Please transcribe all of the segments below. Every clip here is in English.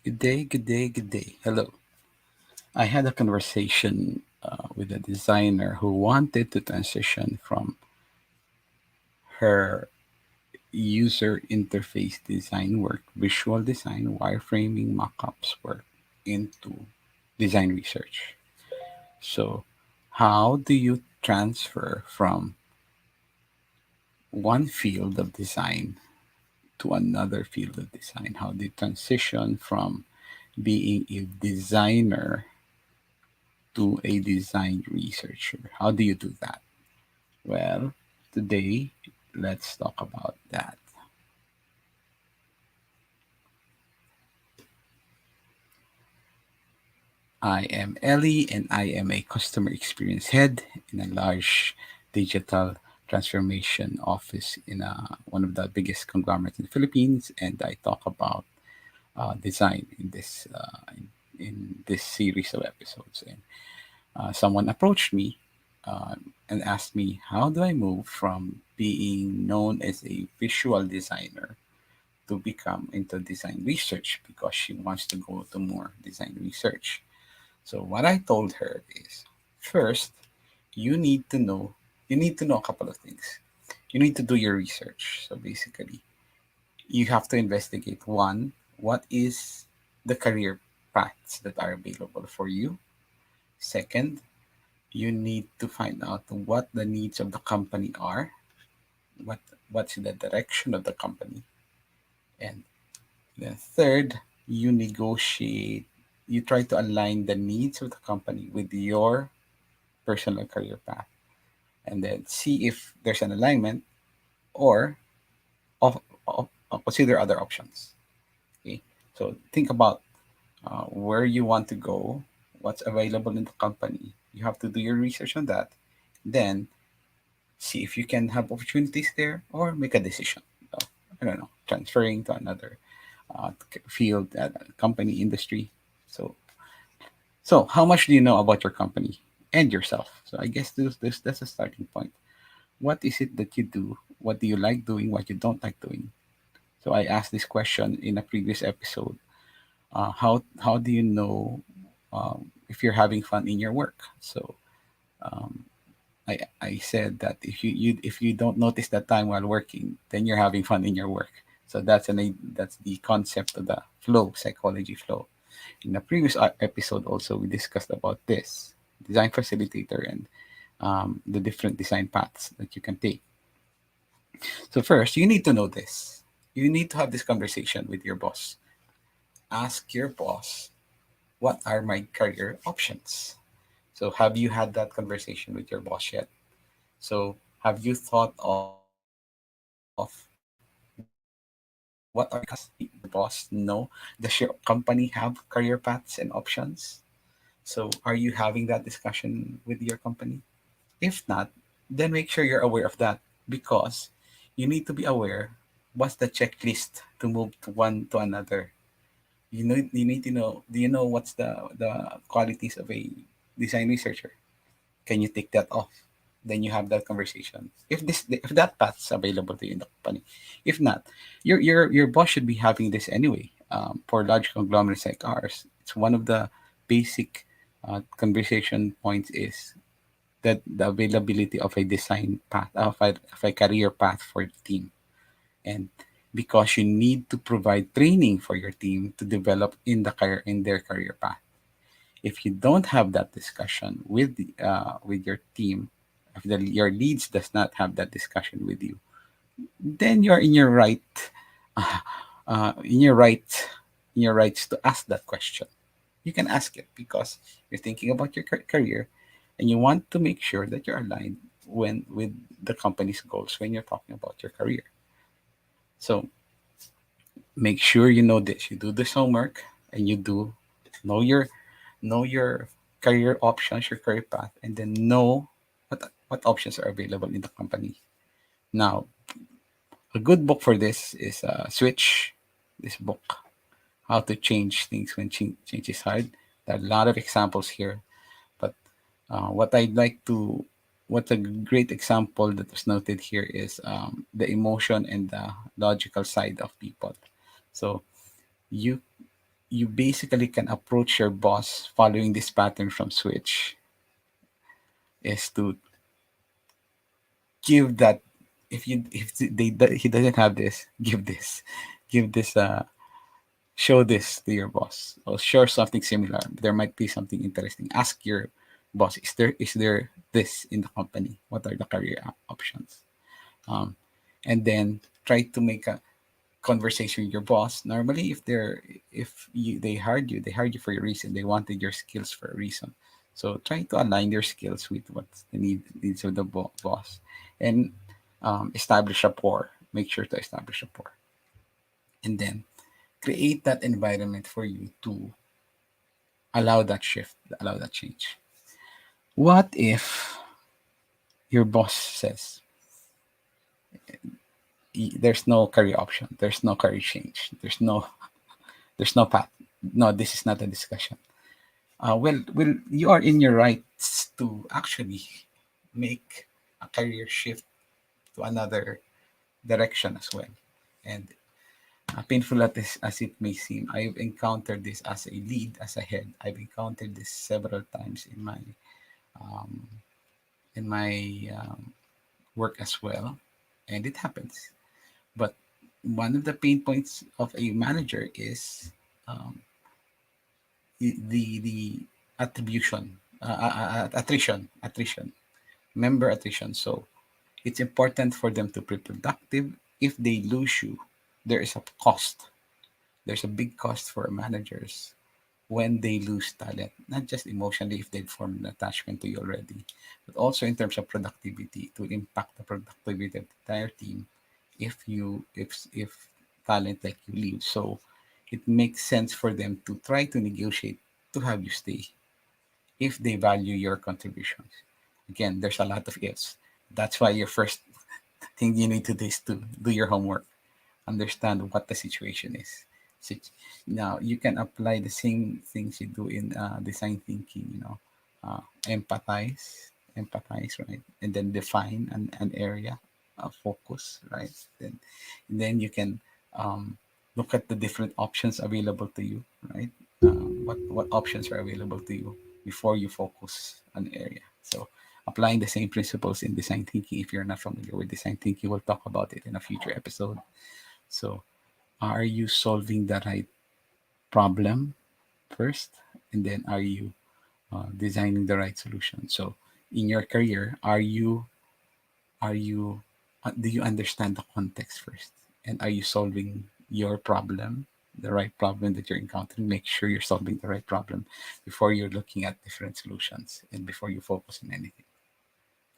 Good day, good day, good day. Hello. I had a conversation with a designer who wanted to transition from her user interface design work, visual design, wireframing, mockups work into design research. So, how do you transfer from one field of design to another field of design? How do you transition from being a designer to a design researcher? How do you do that? Well, today, let's talk about that. I am Ellie, and I am a customer experience head in a large digital transformation office in one of the biggest conglomerates in the Philippines. And I talk about design in this series of episodes. And someone approached me and asked me, how do I move from being known as a visual designer to become into design research because she wants to go to more design research. So what I told her is first you need to know you need to know a couple of things. You need to do your research. So basically, you have to investigate one, what is the career paths that are available for you? Second, you need to find out what the needs of the company are, what what's the direction of the company, and then third, you negotiate, you try to align the needs of the company with your personal career path, and then see if there's an alignment or consider other options. Okay, so think about where you want to go, what's available in the company. You have to do your research on that. Then see if you can have opportunities there or make a decision. So, I don't know, transferring to another field, company, industry. So, so how much do you know about your company and yourself? So I guess that's a starting point. What is it that you do? What do you like doing? What you don't like doing? So I asked this question in a previous episode. How do you know if you're having fun in your work? So um, I said that if you don't notice that time while working, then you're having fun in your work. So that's the concept of the flow psychology flow. In the previous episode, also we discussed about this design facilitator and the different design paths that you can take. So first, you need to know this. You need to have this conversation with your boss. Ask your boss, what are my career options? So have you had that conversation with your boss yet? So have you thought of what are the career paths? Does your boss know? Does your company have career paths and options? So are you having that discussion with your company? If not, then make sure you're aware of that because you need to be aware what's the checklist to move to one to another. You need to know, do you know what's the qualities of a design researcher? Can you take that off? Then you have that conversation. If that path's available to you in the company. If not, your boss should be having this anyway. For large conglomerates like ours, it's one of the basic conversation points is that the availability of a design path of a career path for the team, and because you need to provide training for your team to develop in their career path. If you don't have that discussion with your team, if your leads does not have that discussion with you, then you're in your right, uh, in your right, in your rights to ask that question. You can ask it because you're thinking about your career, and you want to make sure that you're aligned when with the company's goals when you're talking about your career. So make sure you know this. You do this homework, and you do know your career options, your career path, and then know what options are available in the company. Now, a good book for this is Switch. This book, How to Change Things When Change is Hard. There are a lot of examples here, but what I'd like to, what a great example that was noted here is the emotion and the logical side of people. So you you basically can approach your boss following this pattern from Switch, is to give that. If he doesn't have this, give this, give this show this to your boss, or share something similar. There might be something interesting. Ask your boss, is there this in the company? What are the career options? um, and then try to make a conversation with your boss. Normally, if they hired you for a reason. They wanted your skills for a reason. So try to align your skills with what's the needs of the boss, and establish rapport. Make sure to establish rapport, and then create that environment for you to allow that shift, allow that change. What if your boss says there's no career option, there's no career change, there's no path. No, this is not a discussion. Well, you are in your rights to actually make a career shift to another direction as well. And painful as it may seem, I've encountered this as a lead, as a head. I've encountered this several times um, in my work as well, and it happens. But one of the pain points of a manager is um, the attribution, attrition, member attrition. So it's important for them to be productive. If they lose you, there is a cost. There's a big cost for managers when they lose talent, not just emotionally if they've formed an attachment to you already, but also in terms of productivity to impact the productivity of the entire team if talent like you leave. So it makes sense for them to try to negotiate to have you stay if they value your contributions. Again, there's a lot of ifs. That's why your first thing you need to do is to do your homework, understand what the situation is. Sit- Now you can apply the same things you do in design thinking. Empathize, right, and then define an area of focus, right. Then you can look at the different options available to you, right. What options are available to you before you focus an area. So applying the same principles in design thinking. If you're not familiar with design thinking, we'll talk about it in a future episode. So, are you solving the right problem first? And then are you designing the right solution? So, in your career, do you understand the context first? And are you solving your problem, the right problem that you're encountering? Make sure you're solving the right problem before you're looking at different solutions and before you focus on anything.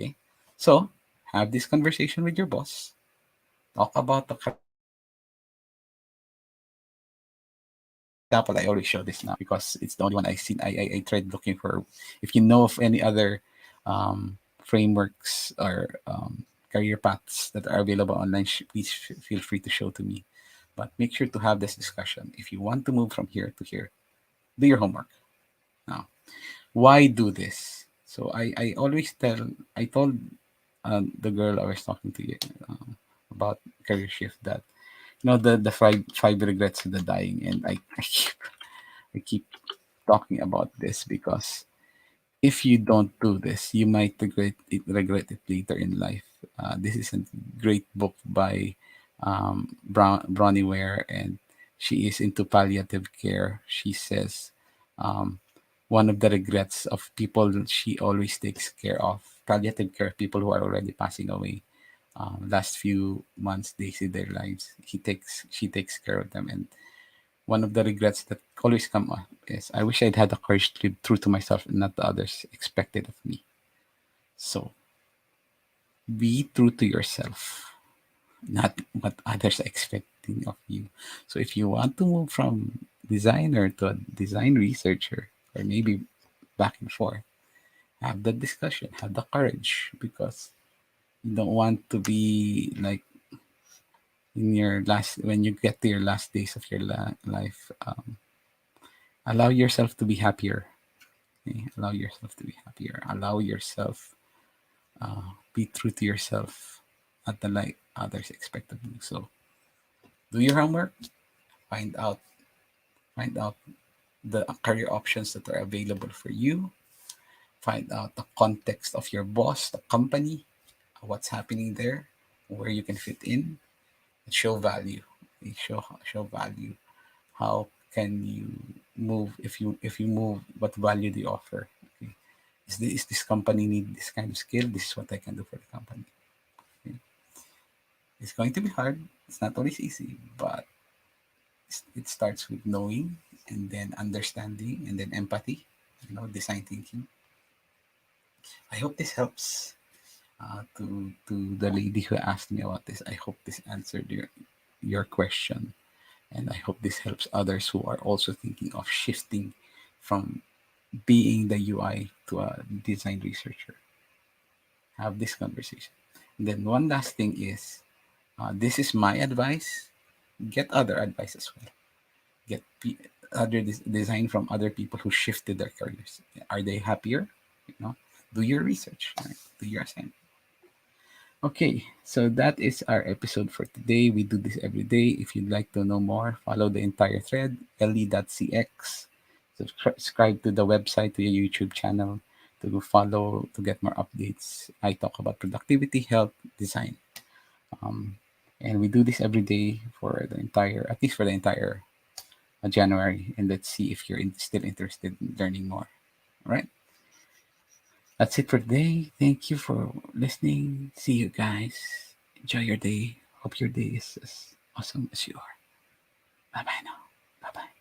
Okay. So, have this conversation with your boss. Talk about the career options. Example, I always show this now because it's the only one I've seen. I tried looking for, if you know of any other frameworks or career paths that are available online, please feel free to show to me. But make sure to have this discussion. If you want to move from here to here, do your homework. Now, why do this? So I told the girl I was talking to you about career shift that the five regrets of the dying, and I keep talking about this because if you don't do this, you might regret it later in life. This is a great book by Bronnie Ware, and she is into palliative care. She says um, one of the regrets of people she always takes care of, palliative care, people who are already passing away, last few months, days of their lives. She takes care of them, and one of the regrets that always come up is I wish I'd had the courage to live true to myself and not the others expected of me. So be true to yourself, not what others are expecting of you. So if you want to move from designer to a design researcher, or maybe back and forth, have the discussion, have the courage, because you don't want to be like in your last when you get to your last days of your life. Allow yourself to be happier. Okay? Allow yourself to be happier. Allow yourself be true to yourself, not the like others expect of you. So do your homework. Find out Find out the career options that are available for you. Find out the context of your boss, the company, what's happening there, where you can fit in, and show value. Okay, show value. How can you move if you move? What value do you offer? Okay. Is this company need this kind of skill? This is what I can do for the company. Okay. It's going to be hard. It's not always easy, but it starts with knowing and then understanding and then empathy. Design thinking. I hope this helps. To the lady who asked me about this, I hope this answered your question, and I hope this helps others who are also thinking of shifting from being the UI to a design researcher. Have this conversation. And then one last thing is, this is my advice. Get other advice as well. Get other design from other people who shifted their careers. Are they happier? You know, do your research. Right? Do your assignment. Okay, so that is our episode for today. We do this every day. If you'd like to know more, follow the entire thread, le.cx. Subscribe to the website, to your YouTube channel, to follow, to get more updates. I talk about productivity, health, design. Um, and we do this every day for the entire, at least for the entire January. And let's see if you're still interested in learning more. All right. That's it for today. Thank you for listening. See you guys. Enjoy your day. Hope your day is as awesome as you are. Bye bye now. Bye bye.